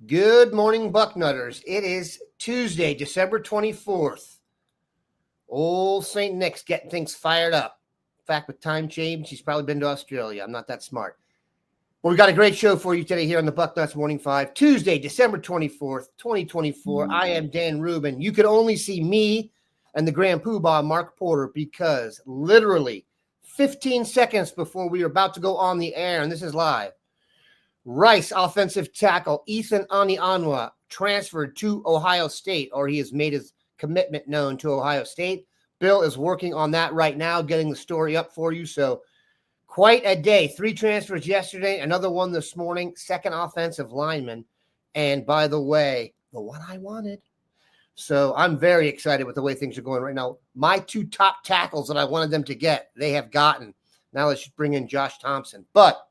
Good morning, Bucknutters. It is Tuesday, December 24th. Old St. Nick's getting things fired up. In fact, with time change, he's probably been to Australia. I'm not that smart. Well, we got a great show for you today here on the Bucknuts Morning 5. Tuesday, December 24th, 2024. I am Dan Rubin. You could only see me and the Grand Poobah, Mark Porter, because literally 15 seconds before we were about to go on the air, and this is live, Rice offensive tackle Ethan Anianwa transferred to Ohio State, or he has made his commitment known to Ohio State. Bill is working on that right now, getting the story up for you. So quite a day. 3 transfers yesterday, another one this morning, second offensive lineman. And by the way, the one I wanted. So I'm very excited with the way things are going right now. My 2 top tackles that I wanted them to get, they have gotten. Now let's just bring in Josh Thompson. But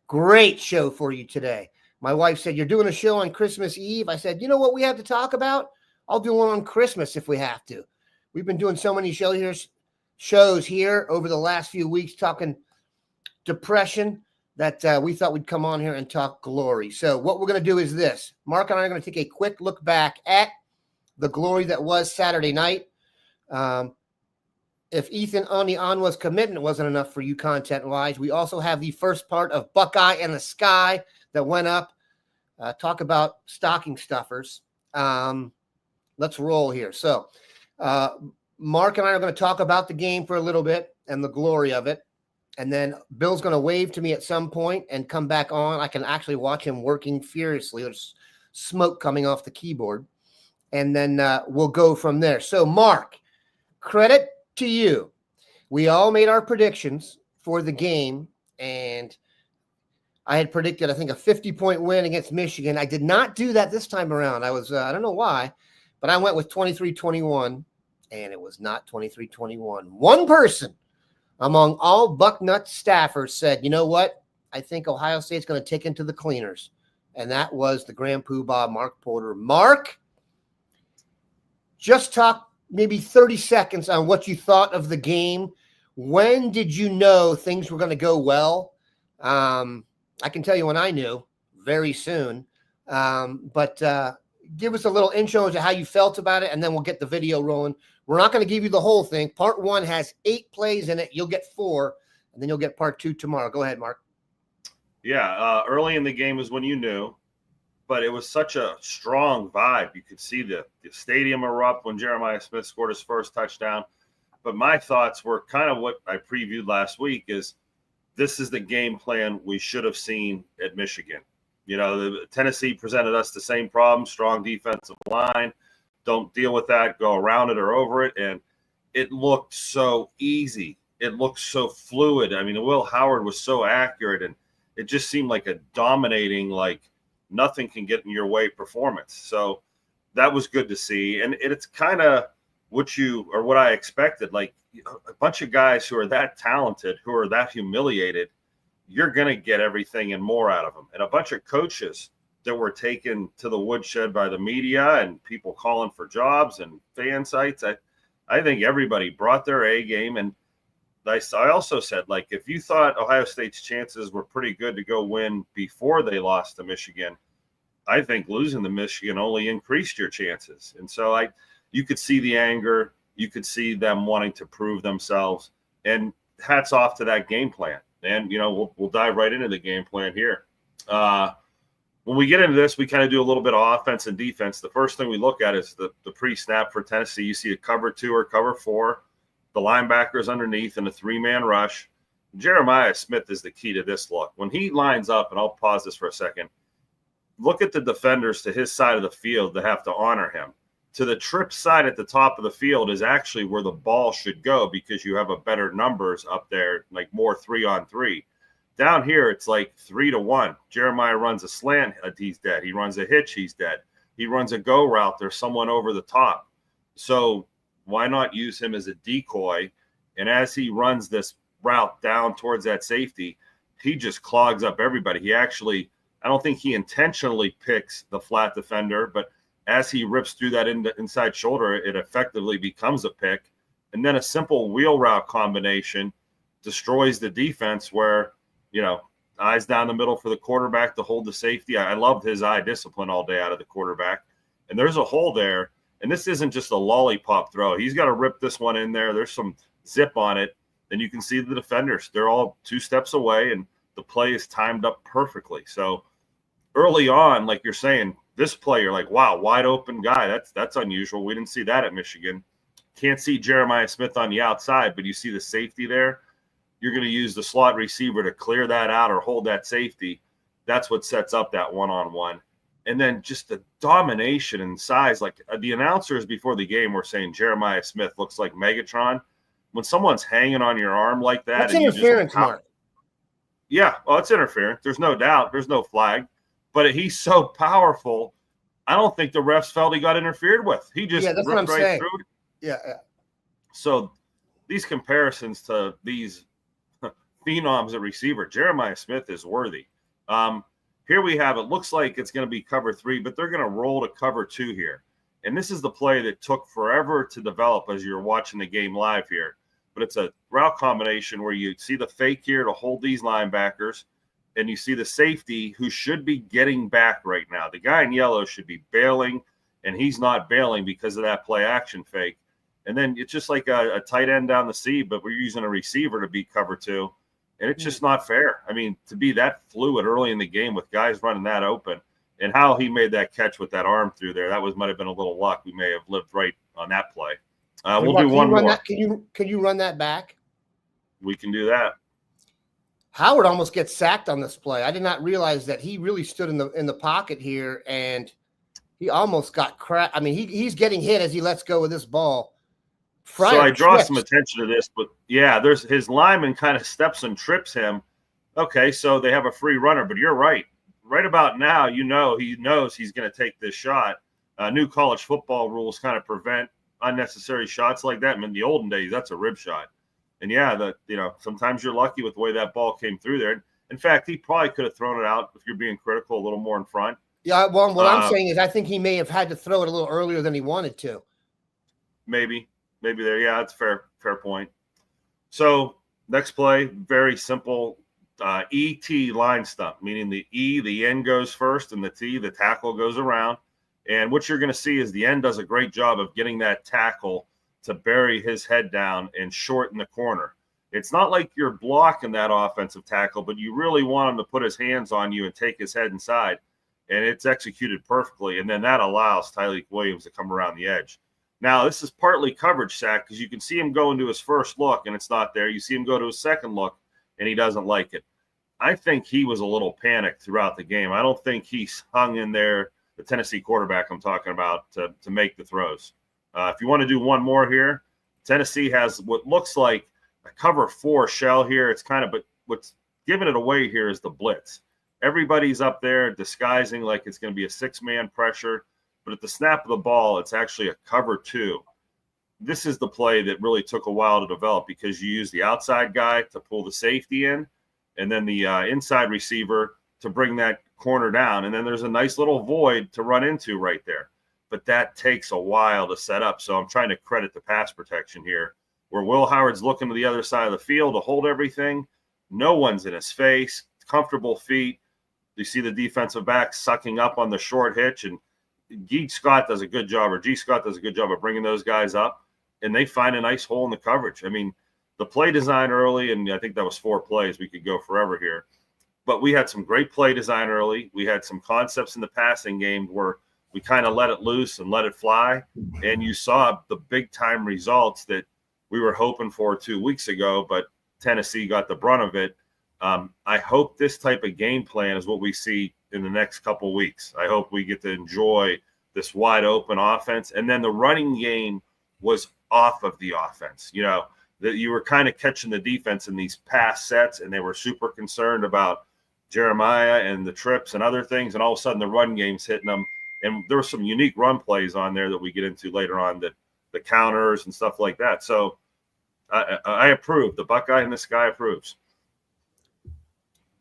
great show for you today. My wife said, you're doing a show on Christmas Eve. I said, you know what we have to talk about? I'll do one on Christmas if we have to. We've been doing so many shows here over the last few weeks talking depression that we thought we'd come on here and talk glory. So what we're going to do is this. Mark and I are going to take a quick look back at the glory that was Saturday night. If Ethan Anianwa's commitment wasn't enough for you content-wise, we also have the first part of Buckeye and the Sky that went up. Talk about stocking stuffers. Let's roll here. So Mark and I are going to talk about the game for a little bit and the glory of it. And then Bill's going to wave to me at some point and come back on. I can actually watch him working furiously. There's smoke coming off the keyboard. And then we'll go from there. So, Mark, credit to you. We all made our predictions for the game, and I had predicted, I think, a 50-point win against Michigan. I did not do that this time around. I was, I don't know why, but I went with 23-21, and it was not 23-21. One person among all Bucknuts staffers said, you know what? I think Ohio State's going to take into the cleaners, and that was the Grand Poobah, Mark Porter. Mark, just talk maybe 30 seconds on what you thought of the game. When did you know things were going to go well? I can tell you when I knew, very soon. But give us a little intro into how you felt about it, and then we'll get the video rolling. We're not going to give you the whole thing. Part 1 has 8 plays in it. You'll get 4, and then you'll get part 2 tomorrow. Go ahead, Mark. Yeah, early in the game was when you knew. But it was such a strong vibe. You could see the stadium erupt when Jeremiah Smith scored his first touchdown. But my thoughts were kind of what I previewed last week is this is the game plan we should have seen at Michigan. You know, Tennessee presented us the same problem, strong defensive line. Don't deal with that, go around it or over it. And it looked so easy. It looked so fluid. I mean, Will Howard was so accurate, and it just seemed like a dominating, like, nothing can get in your way performance. So that was good to see. And it's kind of what I expected. Like a bunch of guys who are that talented, who are that humiliated, you're going to get everything and more out of them. And a bunch of coaches that were taken to the woodshed by the media and people calling for jobs and fan sites. I think everybody brought their A game. And I also said, like, if you thought Ohio State's chances were pretty good to go win before they lost to Michigan, I think losing to Michigan only increased your chances. And so you could see the anger. You could see them wanting to prove themselves. And hats off to that game plan. And, you know, we'll dive right into the game plan here. When we get into this, we kind of do a little bit of offense and defense. The first thing we look at is the pre-snap for Tennessee. You see a cover 2 or cover 4. The linebackers underneath in a 3-man rush. Jeremiah Smith is the key to this look. When he lines up, and I'll pause this for a second, look at the defenders to his side of the field that have to honor him. To the trip side at the top of the field is actually where the ball should go because you have a better numbers up there, like more 3-on-3. Down here, it's like 3-to-1. Jeremiah runs a slant, he's dead. He runs a hitch, he's dead. He runs a go route, there's someone over the top. So why not use him as a decoy? And as he runs this route down towards that safety, he just clogs up everybody. He actually, I don't think he intentionally picks the flat defender, but as he rips through that inside shoulder, it effectively becomes a pick. And then a simple wheel route combination destroys the defense where, you know, eyes down the middle for the quarterback to hold the safety. I loved his eye discipline all day out of the quarterback. And there's a hole there. And this isn't just a lollipop throw. He's got to rip this one in there. There's some zip on it. And you can see the defenders. They're all 2 steps away, and the play is timed up perfectly. So early on, like you're saying, this play, you're like, wow, wide open guy. That's unusual. We didn't see that at Michigan. Can't see Jeremiah Smith on the outside, but you see the safety there. You're going to use the slot receiver to clear that out or hold that safety. That's what sets up that one-on-one. And then just the domination and size. Like the announcers before the game were saying Jeremiah Smith looks like Megatron. When someone's hanging on your arm like that. That's interference, Mark. Yeah, well, it's interference. There's no doubt. There's no flag. But he's so powerful, I don't think the refs felt he got interfered with. He just that's what I'm saying. Through it. Yeah. So these comparisons to these phenoms at receiver, Jeremiah Smith is worthy. Here we have, it looks like it's going to be cover 3, but they're going to roll to cover 2 here. And this is the play that took forever to develop as you're watching the game live here. But it's a route combination where you see the fake here to hold these linebackers, and you see the safety who should be getting back right now. The guy in yellow should be bailing, and he's not bailing because of that play action fake. And then it's just like a tight end down the seam, but we're using a receiver to beat cover 2. And it's just not fair. I mean, to be that fluid early in the game with guys running that open, and how he made that catch with that arm through there, that might have been a little luck. We may have lived right on that play. We'll do one more. Can you run that back? We can do that. Howard almost gets sacked on this play. I did not realize that he really stood in the pocket here, and he almost got cracked. I mean, he's getting hit as he lets go of this ball. Fryer so I draw trips. some attention to this, but yeah, there's his lineman kind of steps and trips him. Okay, so they have a free runner, but you're right. Right about now, he knows he's going to take this shot. New college football rules kind of prevent unnecessary shots like that. I mean, in the olden days, that's a rib shot. And yeah, sometimes you're lucky with the way that ball came through there. In fact, he probably could have thrown it out if you're being critical a little more in front. Yeah, well, what I'm saying is I think he may have had to throw it a little earlier than he wanted to. Maybe there. Yeah, that's fair point. So next play, very simple. ET line stump, meaning the E, the end goes first, and the T, the tackle goes around. And what you're going to see is the end does a great job of getting that tackle to bury his head down and shorten the corner. It's not like you're blocking that offensive tackle, but you really want him to put his hands on you and take his head inside. And it's executed perfectly. And then that allows Tyleik Williams to come around the edge. Now, this is partly coverage sack because you can see him go into his first look and it's not there. You see him go to his second look and he doesn't like it. I think he was a little panicked throughout the game. I don't think he hung in there, the Tennessee quarterback I'm talking about, to make the throws. If you want to do one more here, Tennessee has what looks like a cover 4 shell here. It's kind of, but what's giving it away here is the blitz. Everybody's up there disguising like it's going to be a 6-man pressure, but at the snap of the ball, it's actually a cover 2. This is the play that really took a while to develop because you use the outside guy to pull the safety in, and then the inside receiver to bring that corner down. And then there's a nice little void to run into right there. But that takes a while to set up. So I'm trying to credit the pass protection here, where Will Howard's looking to the other side of the field to hold everything. No one's in his face, comfortable feet. You see the defensive back sucking up on the short hitch, and G. Scott does a good job of bringing those guys up, and they find a nice hole in the coverage. I mean, the play design early, and I think that was 4 plays. We could go forever here. But we had some great play design early. We had some concepts in the passing game where we kind of let it loose and let it fly, and you saw the big-time results that we were hoping for 2 weeks ago, but Tennessee got the brunt of it. I hope this type of game plan is what we see in the next couple weeks. I hope we get to enjoy this wide-open offense. And then the running game was off of the offense. You know, that you were kind of catching the defense in these pass sets, and they were super concerned about Jeremiah and the trips and other things, and all of a sudden the run game's hitting them. And there were some unique run plays on there that we get into later on, that the counters and stuff like that. So I approve. The Buckeye in the sky approves.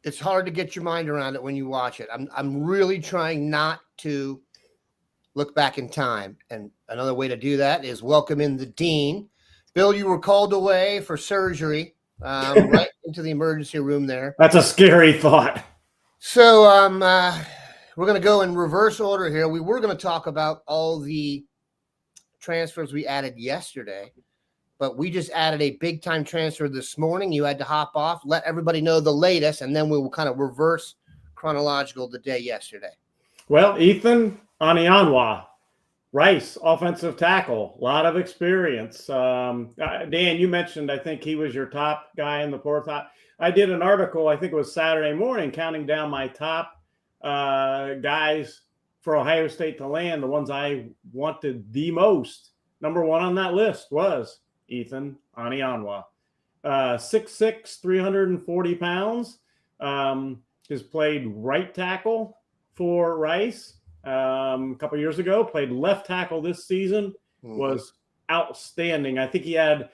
It's hard to get your mind around it when you watch it. I'm really trying not to look back in time. And another way to do that is welcome in the dean. Bill, you were called away for surgery, right? into the emergency room there. That's a scary thought. So we're going to go in reverse order here. We were going to talk about all the transfers we added yesterday, but we just added a big-time transfer this morning. You had to hop off, let everybody know the latest, and then we will kind of reverse chronological the day yesterday. Well, Ethan Anianwa, Rice, offensive tackle, a lot of experience. Dan, you mentioned, I think he was your top guy in the portal. I did an article, I think it was Saturday morning, counting down my top guys for Ohio State to land, the ones I wanted the most. Number one on that list was Ethan Anianwa. 6'6", 340 pounds. Has played right tackle for Rice a couple years ago, played left tackle this season, was outstanding. I think he had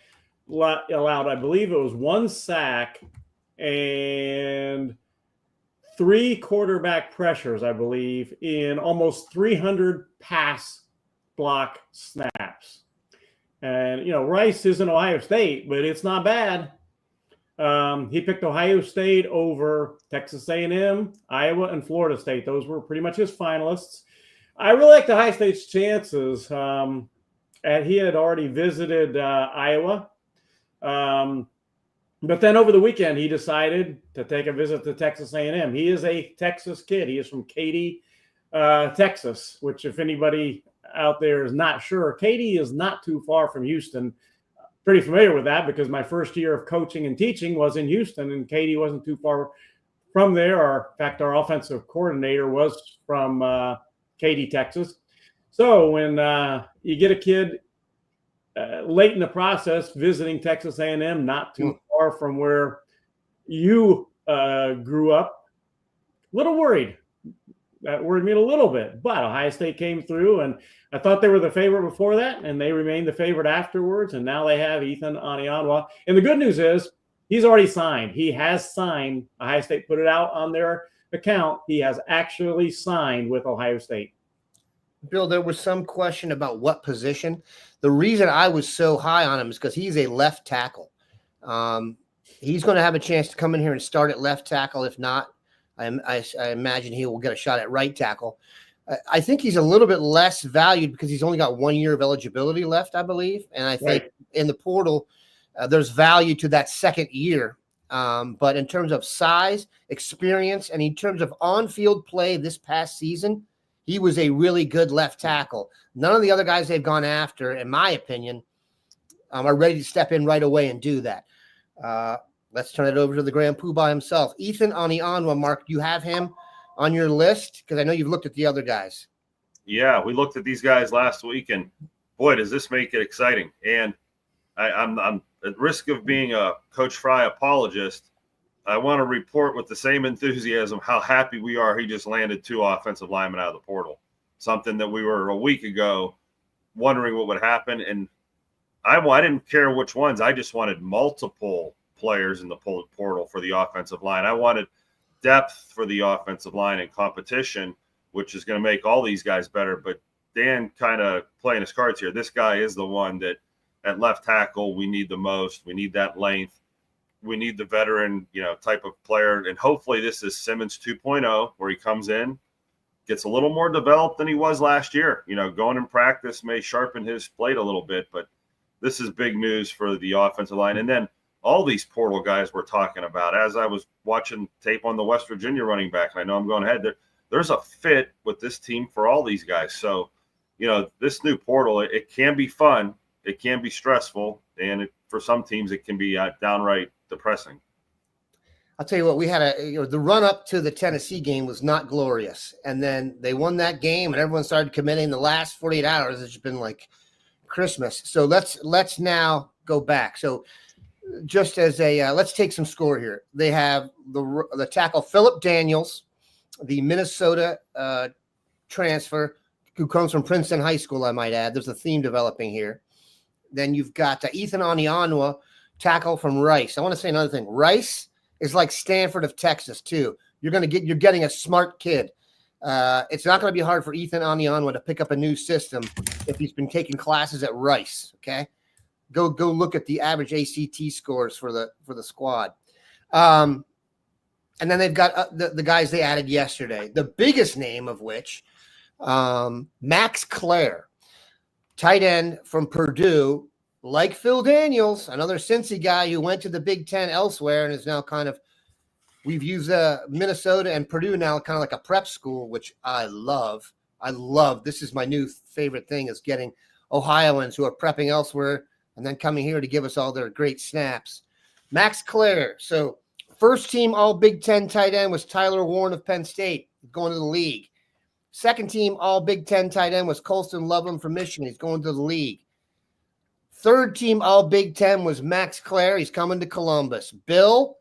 allowed, I believe it was 1 sack and 3 quarterback pressures, I believe, in almost 300 pass block snaps. And, Rice isn't Ohio State, but it's not bad. He picked Ohio State over Texas A&M, Iowa, and Florida State. Those were pretty much his finalists. I really liked Ohio State's chances. And he had already visited Iowa. But then over the weekend, he decided to take a visit to Texas A&M. He is a Texas kid. He is from Katy, Texas, which if anybody out there is not sure, Katy is not too far from Houston. Pretty familiar with that because my first year of coaching and teaching was in Houston, and Katy wasn't too far from there. In fact, our offensive coordinator was from Katy, Texas. So when you get a kid late in the process visiting Texas A&M, not too far from where you grew up, a little worried. That worried me a little bit, but Ohio State came through, and I thought they were the favorite before that, and they remained the favorite afterwards, and now they have Ethan Anianwa. And the good news is he's already signed. He has signed. Ohio State put it out on their account. He has actually signed with Ohio State. Bill, there was some question about what position. The reason I was so high on him is because he's a left tackle. He's going to have a chance to come in here and start at left tackle. If not, I imagine he will get a shot at right tackle. I think he's a little bit less valued because he's only got 1 year of eligibility left, I believe. And I think in the portal, there's value to that second year. But in terms of size, experience, and in terms of on-field play this past season, he was a really good left tackle. None of the other guys they've gone after, in my opinion, are ready to step in right away and do that. Let's turn it over to the Grand Poobah himself. Ethan Anianwa, Mark, do you have him on your list? Because I know you've looked at the other guys. Yeah, we looked at these guys last week, and boy, does this make it exciting. And I'm at risk of being a Coach Fry apologist. I want to report with the same enthusiasm how happy we are he just landed 2 offensive linemen out of the portal, something that we were a week ago wondering what would happen. And I didn't care which ones. I just wanted multiple players in the portal for the offensive line. I wanted depth for the offensive line and competition, which is going to make all these guys better. But Dan kind of playing his cards here. This guy is the one that at left tackle we need the most. We need that length. We need the veteran, type of player. And hopefully this is Simmons 2.0, where he comes in, gets a little more developed than he was last year. Going in practice may sharpen his plate a little bit, but this is big news for the offensive line. And then all these portal guys we're talking about, as I was watching tape on the West Virginia running back, and I know I'm going ahead, there's a fit with this team for all these guys. So, this new portal, it can be fun. It can be stressful. And for some teams, it can be downright depressing. I'll tell you what, we had the run up to the Tennessee game was not glorious. And then they won that game and everyone started committing. The last 48 hours, it's been like Christmas. So let's now go back. So just as let's take some score here. They have the tackle Phillip Daniels, the Minnesota transfer who comes from Princeton High School, I might add. There's a theme developing here. Then you've got Ethan Anianwa, tackle from Rice. I want to say another thing. Rice is like Stanford of Texas too. You're getting a smart kid. It's not going to be hard for Ethan Anianwa to pick up a new system if he's been taking classes at Rice. Okay, go look at the average ACT scores for the squad. And then they've got the guys they added yesterday. The biggest name of which, Max Clare, tight end from Purdue, like Phil Daniels, another Cincy guy who went to the Big Ten elsewhere and is now kind of, we've used Minnesota and Purdue now kind of like a prep school, which I love. This is my new favorite thing, is getting Ohioans who are prepping elsewhere and then coming here to give us all their great snaps. Max Clare. So first team all Big Ten tight end was Tyler Warren of Penn State, going to the league. Second team all Big Ten tight end was Colston Loveland from Michigan. He's going to the league. Third team all Big Ten was Max Clare. He's coming to Columbus. Bill,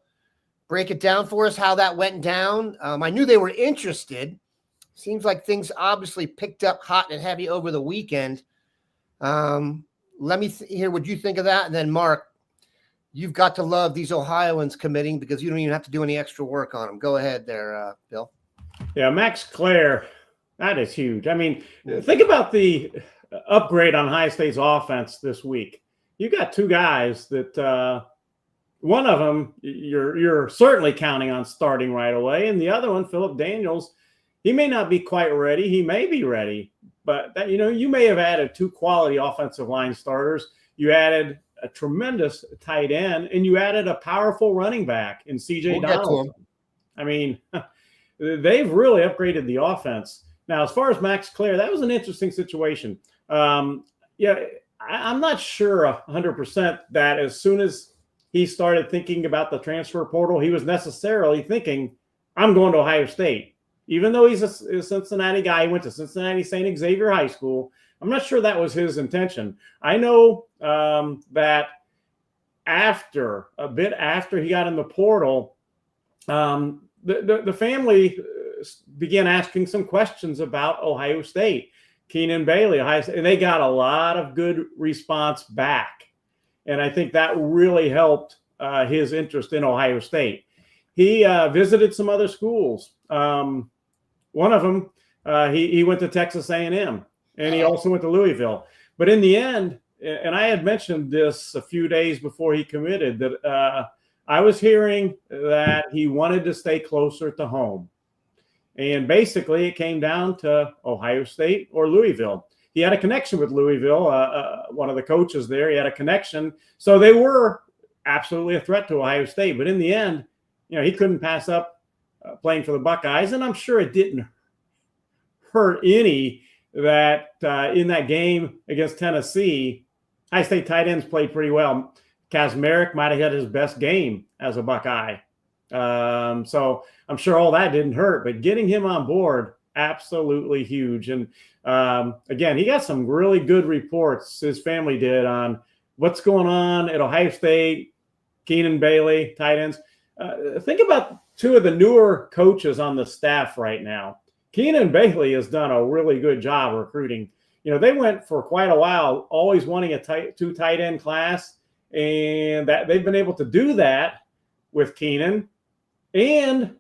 break it down for us how that went down. I knew they were interested. Seems like things obviously picked up hot and heavy over the weekend. Let me hear what you think of that. And then, Mark, you've got to love these Ohioans committing because you don't even have to do any extra work on them. Go ahead there, Bill. Yeah, Max Clare, that is huge. I mean, think about the upgrade on Ohio State's offense this week. You got two guys that one of them you're certainly counting on starting right away, and the other one, Philip Daniels, he may not be quite ready. He may be ready, but you may have added two quality offensive line starters. You added a tremendous tight end, and you added a powerful running back in C.J. Donaldson. I mean, they've really upgraded the offense. Now, as far as Max Clare, that was an interesting situation. I'm not sure 100% that as soon as he started thinking about the transfer portal, he was necessarily thinking, I'm going to Ohio State. Even though he's a Cincinnati guy, he went to Cincinnati St. Xavier High School. I'm not sure that was his intention. I know that after he got in the portal, the family began asking some questions about Ohio State. Keenan Bailey, Ohio State, and they got a lot of good response back. And I think that really helped his interest in Ohio State. He visited some other schools. One of them, he went to Texas A&M, and he also went to Louisville. But in the end, and I had mentioned this a few days before he committed, that I was hearing that he wanted to stay closer to home. And basically, it came down to Ohio State or Louisville. He had a connection with Louisville, one of the coaches there. He had a connection. So they were absolutely a threat to Ohio State. But in the end, he couldn't pass up playing for the Buckeyes. And I'm sure it didn't hurt any that in that game against Tennessee, Ohio State tight ends played pretty well. Kazmarek might have had his best game as a Buckeye. So I'm sure all that didn't hurt, but getting him on board, absolutely huge. And again, he got some really good reports, his family did, on what's going on at Ohio State, Keenan Bailey, tight ends. Think about two of the newer coaches on the staff right now. Keenan Bailey has done a really good job recruiting. They went for quite a while, always wanting two tight end class, and that they've been able to do that with Keenan and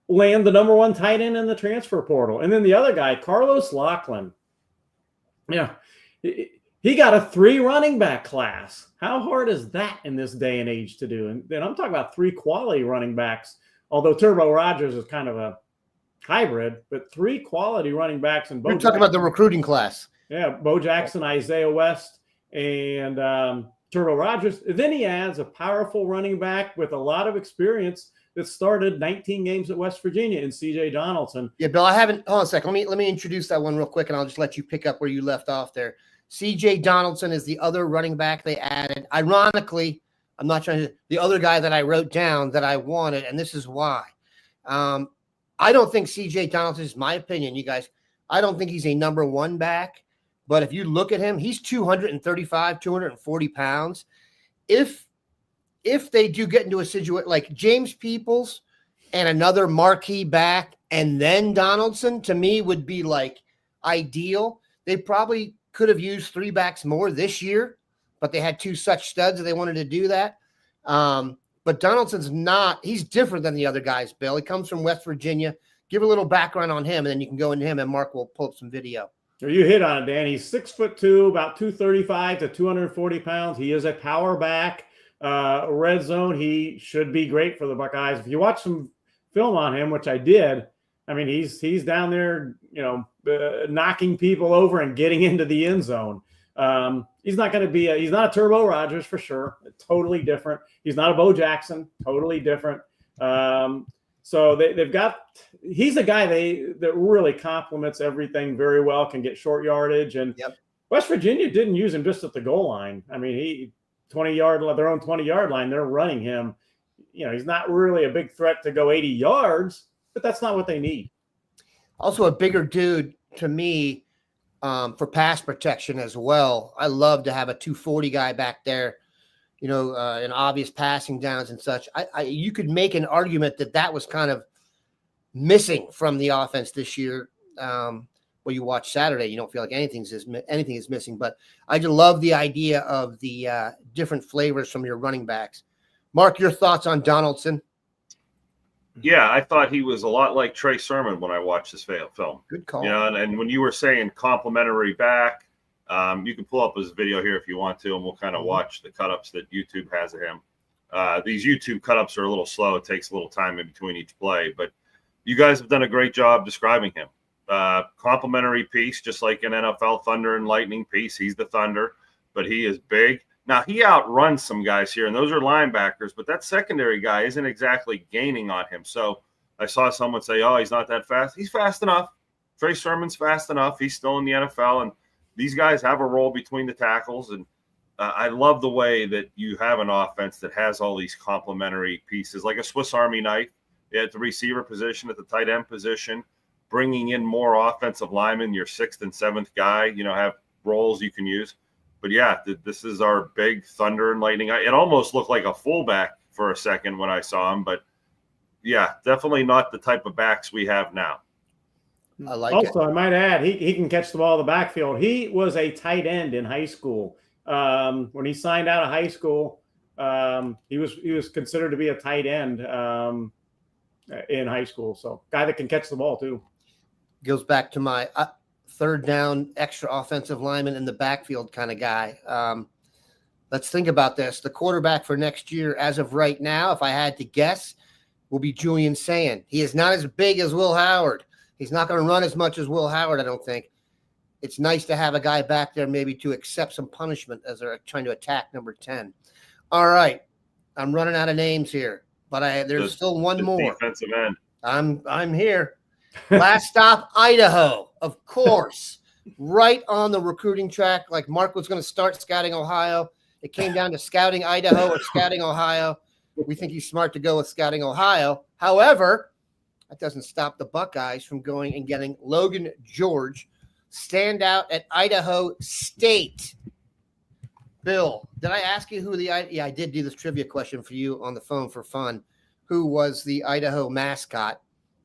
land the number one tight end in the transfer portal. And then the other guy, Carlos Lachlan, he got a 3 running back class. How hard is that in this day and age to do? And then I'm talking about 3 quality running backs, although Turbo Rogers is kind of a hybrid, but 3 quality running backs. And you're talking about the recruiting class. Yeah, Bo Jackson, Isaiah West, and Turbo Rogers. Then he adds a powerful running back with a lot of experience that started 19 games at West Virginia in C.J. Donaldson. Yeah, Bill, hold on a second. Let me introduce that one real quick, and I'll just let you pick up where you left off there. C.J. Donaldson is the other running back they added. Ironically, I'm not trying to – the other guy that I wrote down that I wanted, and this is why. I don't think C.J. Donaldson is my opinion, you guys. I don't think he's a number 1 back. But if you look at him, he's 235, 240 pounds. If they do get into a situation like James Peoples and another marquee back and then Donaldson, to me would be like ideal. They probably could have used 3 backs more this year, but they had 2 such studs that they wanted to do that. But Donaldson's he's different than the other guys, Bill. He comes from West Virginia. Give a little background on him, and then you can go into him, and Mark will pull up some video. You hit on it, Dan. He's 6'2", about 235 to 240 pounds. He is a power back. Red zone, he should be great for the Buckeyes. If you watch some film on him, which I did, I mean, he's down there, knocking people over and getting into the end zone. He's not going to be he's not a Turbo Rogers for sure. Totally different. He's not a Bo Jackson. Totally different. So he's a guy that really complements everything very well, can get short yardage. And West Virginia didn't use him just at the goal line. I mean, their own 20-yard line, they're running him. He's not really a big threat to go 80 yards, but that's not what they need. Also a bigger dude to me for pass protection as well. I love to have a 240 guy back there, in obvious passing downs and such. You could make an argument that was kind of missing from the offense this year. You watch Saturday, you don't feel like anything is missing. But I just love the idea of the different flavors from your running backs. Mark, your thoughts on Donaldson? Yeah, I thought he was a lot like Trey Sermon when I watched this film. Good call. And when you were saying complimentary back, you can pull up his video here if you want to, and we'll kind of watch the cut-ups that YouTube has of him. These YouTube cut-ups are a little slow. It takes a little time in between each play, but you guys have done a great job describing him. Complimentary piece, just like an NFL Thunder and Lightning piece. He's the Thunder, but he is big. Now, he outruns some guys here, and those are linebackers, but that secondary guy isn't exactly gaining on him. So I saw someone say, he's not that fast. He's fast enough. Trey Sermon's fast enough. He's still in the NFL, and these guys have a role between the tackles. And I love the way that you have an offense that has all these complementary pieces, like a Swiss Army knife at the receiver position, at the tight end position, bringing in more offensive linemen, your sixth and seventh guy, have roles you can use. But yeah, this is our big Thunder and Lightning. It almost looked like a fullback for a second when I saw him, but yeah, definitely not the type of backs we have now. I like it. I might add, he can catch the ball in the backfield. He was a tight end in high school. When he signed out of high school, he was considered to be a tight end in high school. So guy that can catch the ball too. Goes back to my third down, extra offensive lineman in the backfield kind of guy. Let's think about this. The quarterback for next year, as of right now, if I had to guess, will be Julian Sand. He is not as big as Will Howard. He's not going to run as much as Will Howard, I don't think. It's nice to have a guy back there maybe to accept some punishment as they're trying to attack number 10. All right. I'm running out of names here, but there's still one more. Defensive end. I'm here. Last stop, Idaho, of course. Right on the recruiting track. Like Mark was going to start scouting Ohio. It came down to scouting Idaho or scouting Ohio. We think he's smart to go with scouting Ohio. However, that doesn't stop the Buckeyes from going and getting Logan George, standout at Idaho State. Bill, did I ask you who I did do this trivia question for you on the phone for fun. Who was the Idaho mascot?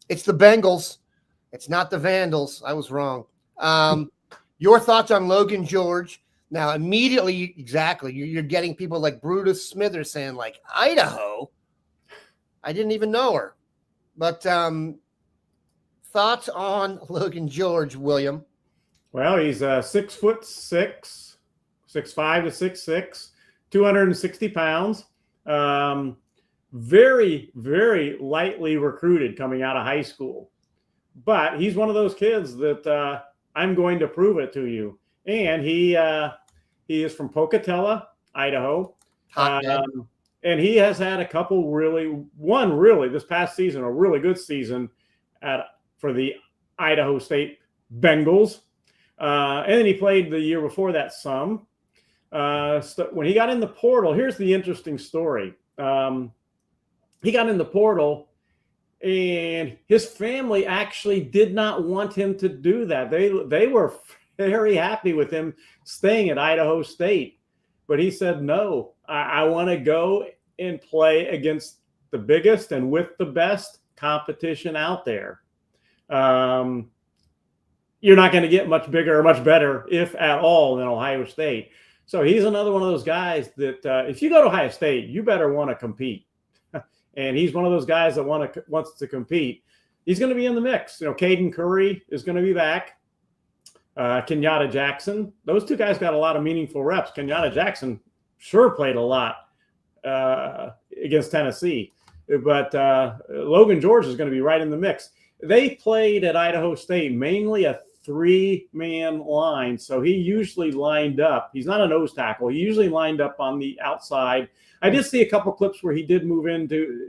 It's the Bengals. It's not the Vandals. I was wrong. Your thoughts on Logan George? Now, immediately, exactly, you're getting people like Brutus Smithers saying, like, Idaho? I didn't even know her. But thoughts on Logan George, William? Well, he's 6'6", 6'5" to 6'6", 260 pounds. Very, very lightly recruited coming out of high school. But he's one of those kids that I'm going to prove it to you. And he is from Pocatello, Idaho. And he has had a couple really this past season, a really good season for the Idaho State Bengals. And then he played the year before that some. When he got in the portal, here's the interesting story. He got in the portal, and his family actually did not want him to do that. They were very happy with him staying at Idaho State. But he said, no, I want to go and play against the biggest and with the best competition out there. You're not going to get much bigger or much better, if at all, than Ohio State. So he's another one of those guys that if you go to Ohio State, you better want to compete. And he's one of those guys that wants to compete. He's going to be in the mix. Caden Curry is going to be back. Kenyatta Jackson. Those two guys got a lot of meaningful reps. Kenyatta Jackson sure played a lot against Tennessee. But Logan George is going to be right in the mix. They played at Idaho State mainly a 3-man line, so he usually lined up. He's not a nose tackle. He usually lined up on the outside. I did see a couple clips where he did move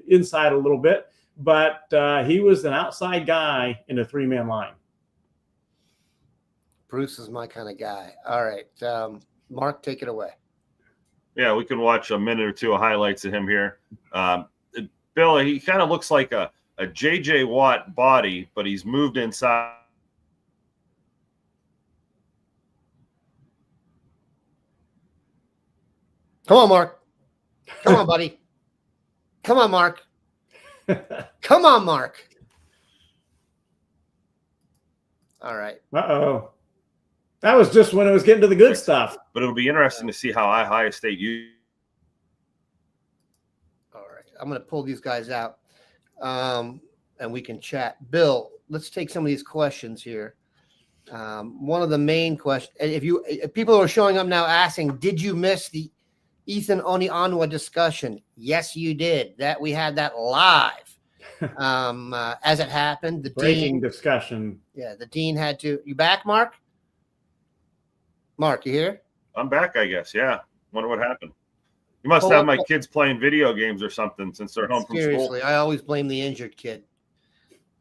inside a little bit, but he was an outside guy in a 3-man line. Bruce is my kind of guy. All right, Mark, take it away. Yeah, we can watch a minute or two of highlights of him here. Bill, he kind of looks like a J.J. Watt body, but he's moved inside. Come on, Mark. Come on, buddy. Come on, Mark. Come on, Mark. All right. Uh-oh. That was just when it was getting to the good stuff. But it'll be interesting to see how Ohio State you. All right. I'm going to pull these guys out, and we can chat. Bill, let's take some of these questions here. One of the main questions, if people are showing up now asking, did you miss the Ethan Onionwa discussion? Yes, you did. That we had that live as it happened. The breaking discussion. Yeah, the dean had to. You back, Mark? Mark, you here? I'm back, I guess. Yeah. Wonder what happened. You must have my kids playing video games or something since they're home from school. Seriously, I always blame the injured kid.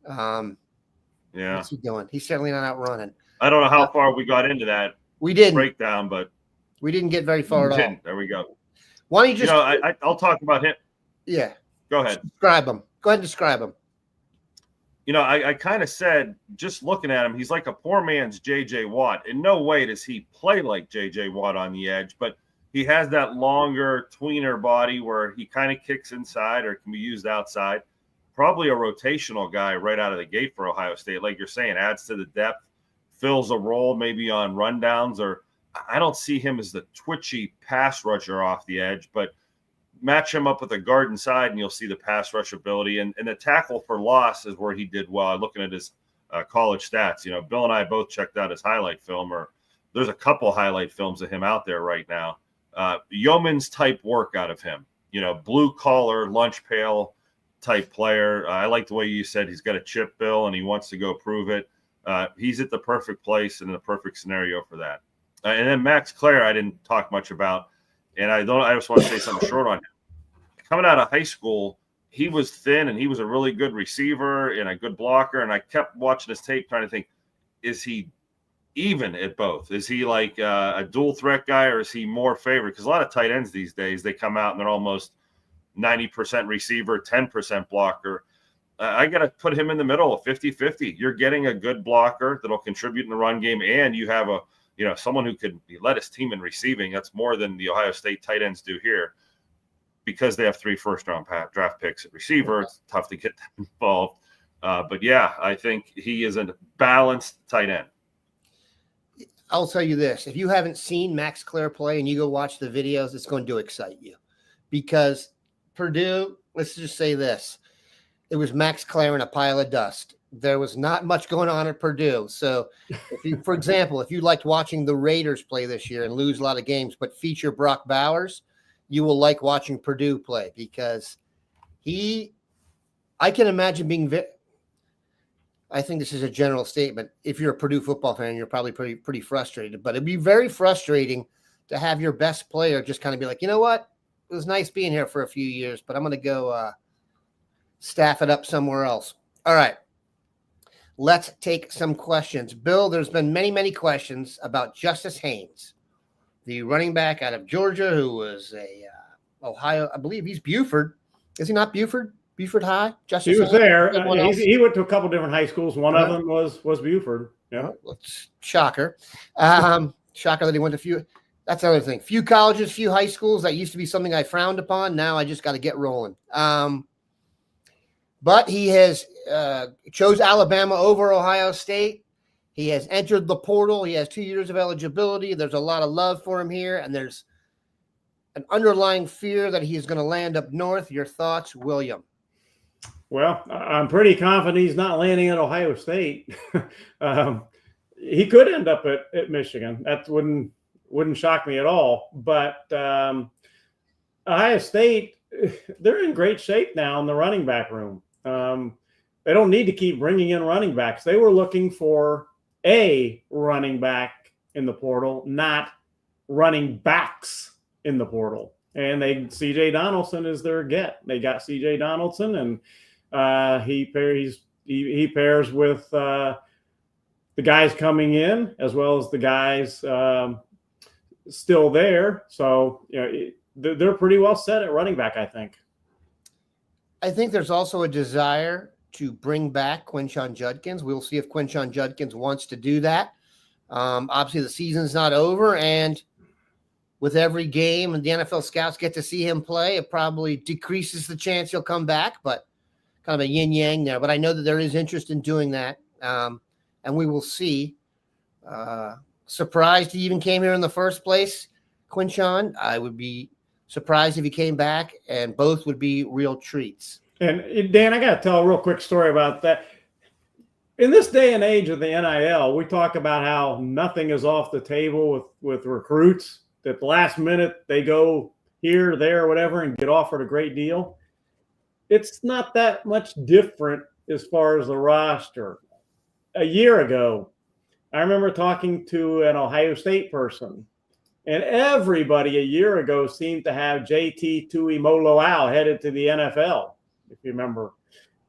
Yeah. What's he doing? He's certainly not out running. I don't know how far we got into that. We didn't breakdown, but we didn't get very far at all. There we go. Why don't you just? I'll talk about him. Yeah. Go ahead. Describe him. Go ahead and describe him. I kind of said, just looking at him, he's like a poor man's J.J. Watt. In no way does he play like J.J. Watt on the edge, but he has that longer tweener body where he kind of kicks inside or can be used outside. Probably a rotational guy right out of the gate for Ohio State. Like you're saying, adds to the depth, fills a role maybe on rundowns, or I don't see him as the twitchy pass rusher off the edge, but match him up with a guard inside and you'll see the pass rush ability. And the tackle for loss is where he did well. I'm looking at his college stats. Bill and I both checked out his highlight film, or there's a couple highlight films of him out there right now. Yeoman's type work out of him, blue collar, lunch pail type player. I like the way you said he's got a chip, Bill, and he wants to go prove it. He's at the perfect place and in the perfect scenario for that. And then Max Clare, I didn't talk much about, and I just want to say something short on him. Coming out of high school, he was thin and he was a really good receiver and a good blocker. And I kept watching his tape trying to think, is he even at both? Is he like a dual threat guy, or is he more favored? Because a lot of tight ends these days, they come out and they're almost 90% receiver, 10% blocker. I got to put him in the middle of 50-50. You're getting a good blocker that'll contribute in the run game, and you have someone who could lead his team in receiving. That's more than the Ohio State tight ends do here, because they have 3 first-round draft picks at receiver. It's tough to get them involved. But, yeah, I think he is a balanced tight end. I'll tell you this. If you haven't seen Max Clare play and you go watch the videos, it's going to excite you. Because Purdue, let's just say this. It was Max Clare in a pile of dust. There was not much going on at Purdue. So, for example, if you liked watching the Raiders play this year and lose a lot of games but feature Brock Bowers, you will like watching Purdue play, because I can imagine being I think this is a general statement. If you're a Purdue football fan, you're probably pretty frustrated, but it'd be very frustrating to have your best player just kind of be like, you know what? It was nice being here for a few years, but I'm going to go staff it up somewhere else. All right. Let's take some questions. Bill, there's been many, many questions about Justice Haynes, the running back out of Georgia, who was a Ohio, I believe he's Buford. Is he not Buford? Buford High? Justice he was Haynes? there. He went to a couple different high schools. One of them was Buford. Yeah. Shocker. Shocker that he went to few. That's another thing. Few colleges, few high schools. That used to be something I frowned upon. Now I just got to get rolling. But he has chose Alabama over Ohio State. He has entered the portal. He has 2 years of eligibility. There's a lot of love for him here, and there's an underlying fear that he is going to land up north. Your thoughts, William? Well, I'm pretty confident he's not landing at Ohio State. He could end up at Michigan. That wouldn't shock me at all. But Ohio State, they're in great shape now in the running back room. They don't need to keep bringing in running backs. They were looking for a running back in the portal, not running backs in the portal. And C.J. Donaldson is their get. They got C.J. Donaldson, and he pairs with the guys coming in as well as the guys still there. So they're pretty well set at running back, I think. I think there's also a desire to bring back Quinshon Judkins. We'll see if Quinshon Judkins wants to do that. Obviously, the season's not over, and with every game and the NFL scouts get to see him play, it probably decreases the chance he'll come back, but kind of a yin-yang there. But I know that there is interest in doing that, and we will see. Surprised he even came here in the first place, Quinshon. I would be surprised if he came back, and both would be real treats. And Dan, I got to tell a real quick story about that. In this day and age of the NIL, we talk about how nothing is off the table with recruits, that the last minute they go here, there, whatever, and get offered a great deal. It's not that much different as far as the roster. A year ago, I remember talking to an Ohio State person, and everybody a year ago seemed to have JT Tuimoloau headed to the NFL, if you remember.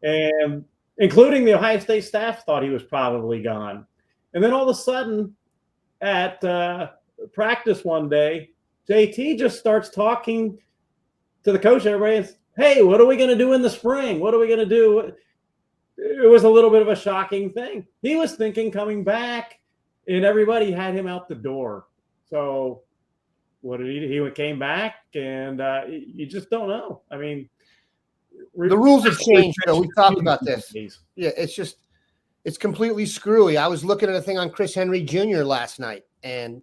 And including the Ohio State staff thought he was probably gone. And then all of a sudden at practice one day, JT just starts talking to the coach. Everybody is, hey, what are we going to do in the spring? What are we going to do? It was a little bit of a shocking thing. He was thinking coming back, and everybody had him out the door. So what did he do? He came back, and you just don't know. I mean, the rules have changed, though. We talked about this. Yeah, it's completely screwy. I was looking at a thing on Chris Henry Jr. last night, and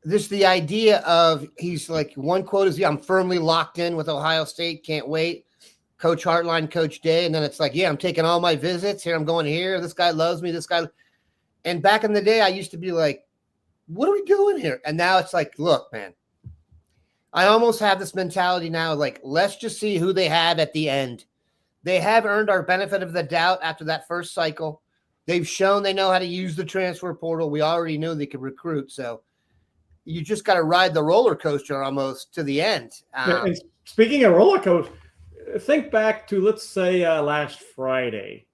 the idea of he's like, one quote is, I'm firmly locked in with Ohio State, can't wait. Coach Hartline, Coach Day. And then it's like, I'm taking all my visits here. I'm going here. This guy loves me. This guy. And back in the day, I used to be like, what are we doing here? And now it's like, look, man, I almost have this mentality now, like, let's just see who they have at the end. They have earned our benefit of the doubt after that first cycle. They've shown they know how to use the transfer portal. We already knew they could recruit. So you just got to ride the roller coaster almost to the end. And speaking of roller coaster, think back to, let's say, last Friday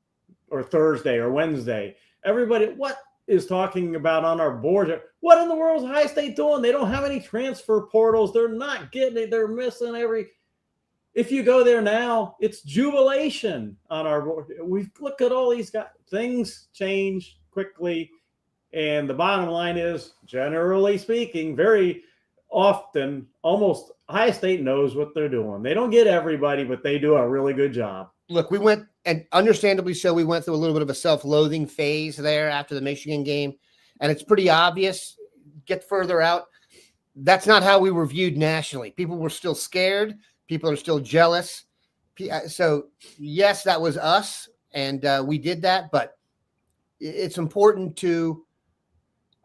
or Thursday or Wednesday. Everybody, what is talking about on our board? What in the world is Ohio State doing? They don't have any transfer portals. They're not getting it. They're missing every. If you go there now, it's jubilation on our board. We look at all these guys. Things change quickly. And the bottom line is, generally speaking, very often, almost Ohio State knows what they're doing. They don't get everybody, but they do a really good job. Look, we went, and understandably so, we went through a little bit of a self-loathing phase there after the Michigan game. And it's pretty obvious, get further out, that's not how we were viewed nationally. People were still scared. People are still jealous. So, yes, that was us, and we did that. But it's important to,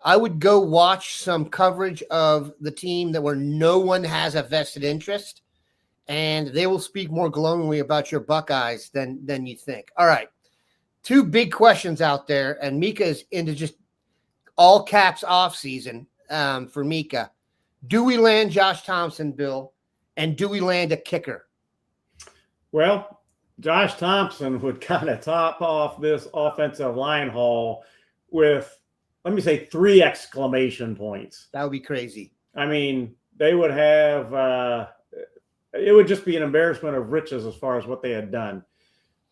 I would go watch some coverage of the team that where no one has a vested interest, and they will speak more glowingly about your Buckeyes than you think. All right. Two big questions out there, and Mika is into just all caps off season for Mika. Do we land Josh Thompson, Bill, and do we land a kicker? Well, Josh Thompson would kind of top off this offensive line haul with, let me say, 3 exclamation points. That would be crazy. I mean, they would have it would just be an embarrassment of riches as far as what they had done.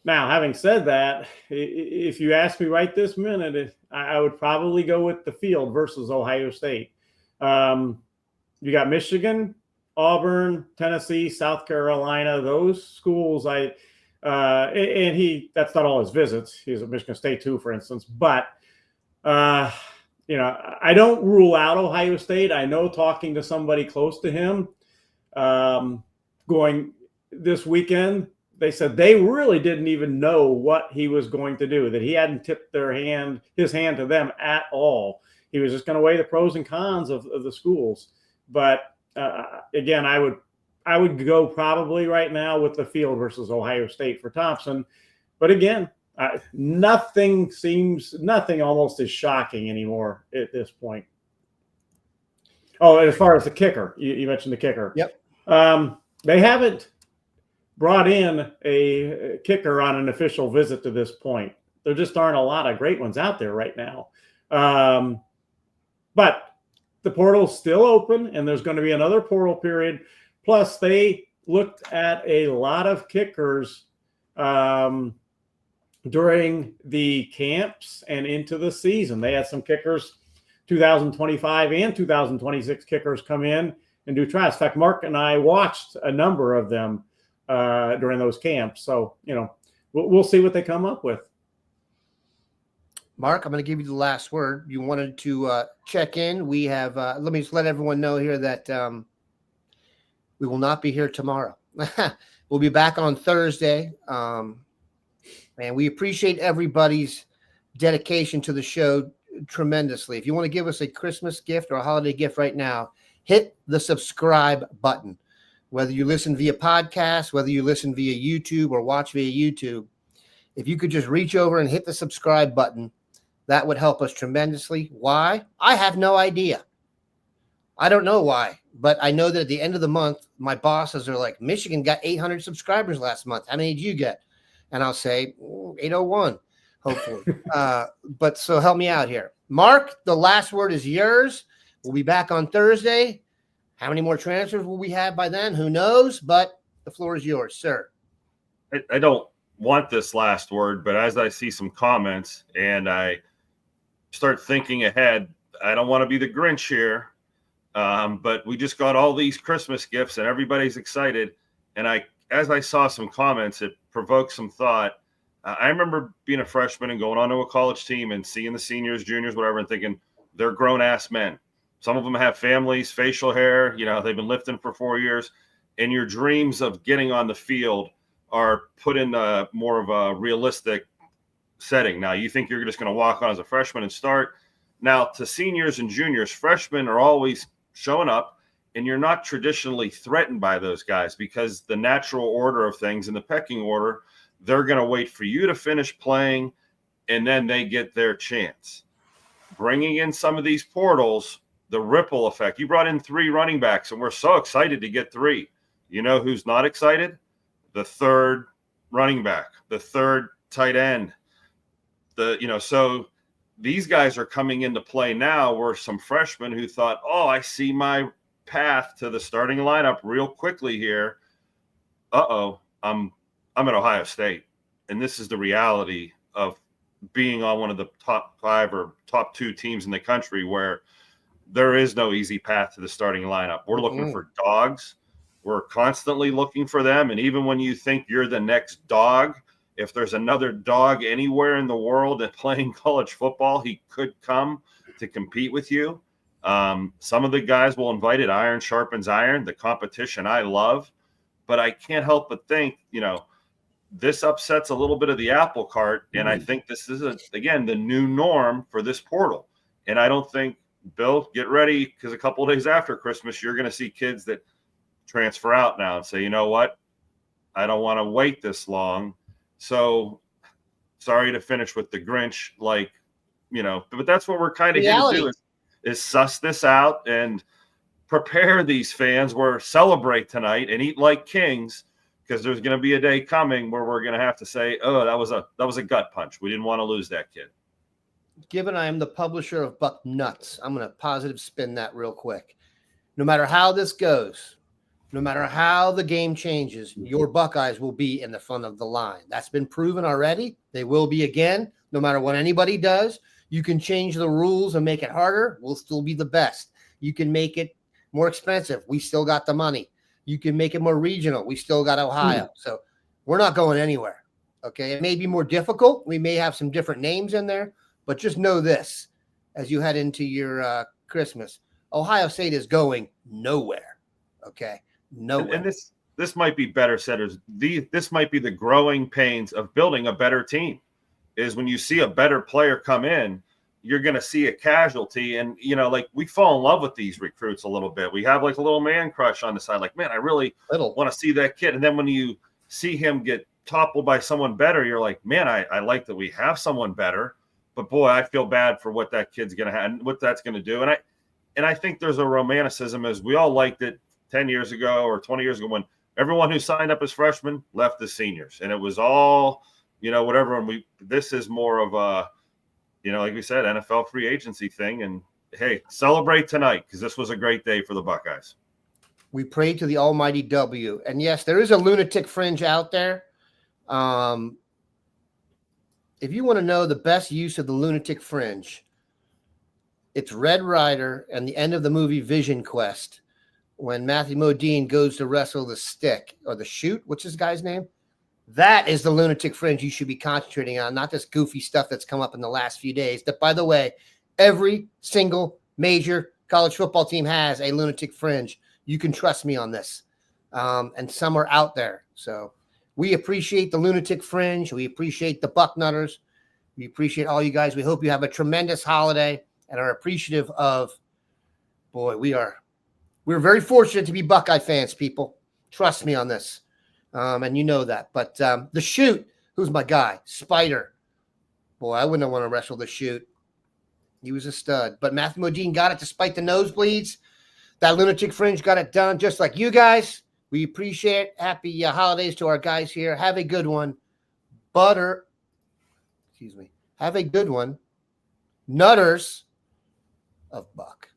Now, having said that, if you ask me right this minute, I would probably go with the field versus Ohio State. You got Michigan, Auburn, Tennessee, South Carolina, those schools. That's not all his visits. He's at Michigan State too, for instance. But I don't rule out Ohio State. I know, talking to somebody close to him, going this weekend, they said they really didn't even know what he was going to do, that he hadn't tipped his hand to them at all. He was just going to weigh the pros and cons of the schools. But again, I would I would go probably right now with the field versus Ohio State for Thompson. But again, nothing almost is shocking anymore at this point. Oh, as far as the kicker, you mentioned the kicker. Yep. They haven't brought in a kicker on an official visit to this point. There just aren't a lot of great ones out there right now. But the portal's still open, and there's going to be another portal period. Plus, they looked at a lot of kickers during the camps and into the season. They had some kickers, 2025 and 2026 kickers come in and do trials. In fact, Mark and I watched a number of them during those camps. So, we'll see what they come up with. Mark, I'm going to give you the last word. You wanted to check in. We have, let me just let everyone know here that we will not be here tomorrow. We'll be back on Thursday. And we appreciate everybody's dedication to the show tremendously. If you want to give us a Christmas gift or a holiday gift right now, hit the subscribe button. Whether you listen via podcast, whether you listen via YouTube or watch via YouTube, if you could just reach over and hit the subscribe button, that would help us tremendously. Why? I have no idea. I don't know why, but I know that at the end of the month, my bosses are like, Michigan got 800 subscribers last month. How many did you get? And I'll say 801, hopefully. But so help me out here. Mark, the last word is yours. We'll be back on Thursday. How many more transfers will we have by then? Who knows? But the floor is yours, sir. I don't want this last word, but as I see some comments and I start thinking ahead, I don't want to be the Grinch here, but we just got all these Christmas gifts and everybody's excited. And as I saw some comments, it provoked some thought. I remember being a freshman and going onto a college team and seeing the seniors, juniors, whatever, and thinking they're grown-ass men. Some of them have families, facial hair, they've been lifting for 4 years, and your dreams of getting on the field are put in more of a realistic setting. Now, you think you're just going to walk on as a freshman and start. Now, to seniors and juniors, freshmen are always showing up, and you're not traditionally threatened by those guys because the natural order of things in the pecking order, they're going to wait for you to finish playing, and then they get their chance. Bringing in some of these portals, the ripple effect. You brought in 3 running backs, and we're so excited to get 3. You know who's not excited? The third running back, the third tight end. So these guys are coming into play now where some freshmen who thought, I see my path to the starting lineup real quickly here. I'm at Ohio State, and this is the reality of being on one of the top 5 or top 2 teams in the country where there is no easy path to the starting lineup. We're looking for dogs. We're constantly looking for them. And even when you think you're the next dog, if there's another dog anywhere in the world and playing college football, he could come to compete with you. Some of the guys will invite it. Iron sharpens iron, the competition I love. But I can't help but think, this upsets a little bit of the apple cart. And I think this is, again, the new norm for this portal. And I don't think, Bill, get ready, because a couple of days after Christmas, you're going to see kids that transfer out now and say, you know what? I don't want to wait this long. So sorry to finish with the Grinch, but that's what we're kind of here to do is suss this out and prepare these fans. We're celebrate tonight and eat like kings, because there's going to be a day coming where we're going to have to say, that was a gut punch. We didn't want to lose that kid. Given I am the publisher of Bucknuts, I'm going to positive spin that real quick. No matter how this goes, no matter how the game changes, your Buckeyes will be in the front of the line. That's been proven already. They will be again, no matter what anybody does. You can change the rules and make it harder. We'll still be the best. You can make it more expensive. We still got the money. You can make it more regional. We still got Ohio. So we're not going anywhere. Okay. It may be more difficult. We may have some different names in there, but just know this as you head into your Christmas, Ohio State is going nowhere. Okay. Nowhere. And this might be better said as this might be the growing pains of building a better team, is when you see a better player come in, you're going to see a casualty. And, you know, like we fall in love with these recruits a little bit. We have like a little man crush on the side. Like, man, I really want to see that kid. And then when you see him get toppled by someone better, you're like, man, I like that we have someone better. But boy, I feel bad for what that kid's going to have and what that's going to do. And I think there's a romanticism, as we all liked it 10 years ago or 20 years ago when everyone who signed up as freshmen left as seniors. And it was all, you know, whatever. And this is more of a, you know, like we said, NFL free agency thing. And hey, celebrate tonight because this was a great day for the Buckeyes. We pray to the almighty W. And yes, there is a lunatic fringe out there. If you want to know the best use of the lunatic fringe, it's Red Ryder and the end of the movie Vision Quest when Matthew Modine goes to wrestle the stick or the shoot. What's this guy's name? That is the lunatic fringe you should be concentrating on, not this goofy stuff that's come up in the last few days. That, by the way, every single major college football team has a lunatic fringe. You can trust me on this. And some are out there. So we appreciate the lunatic fringe. We appreciate the Bucknutters. We appreciate all you guys. We hope you have a tremendous holiday and are appreciative of, boy, we're very fortunate to be Buckeye fans, people. Trust me on this. And you know that. But the shoot, who's my guy? Spider. Boy, I wouldn't want to wrestle the shoot. He was a stud. But Matthew Modine got it despite the nosebleeds. That lunatic fringe got it done just like you guys. We appreciate it. Happy holidays to our guys here. Have a good one. Have a good one. Nutters of Buck.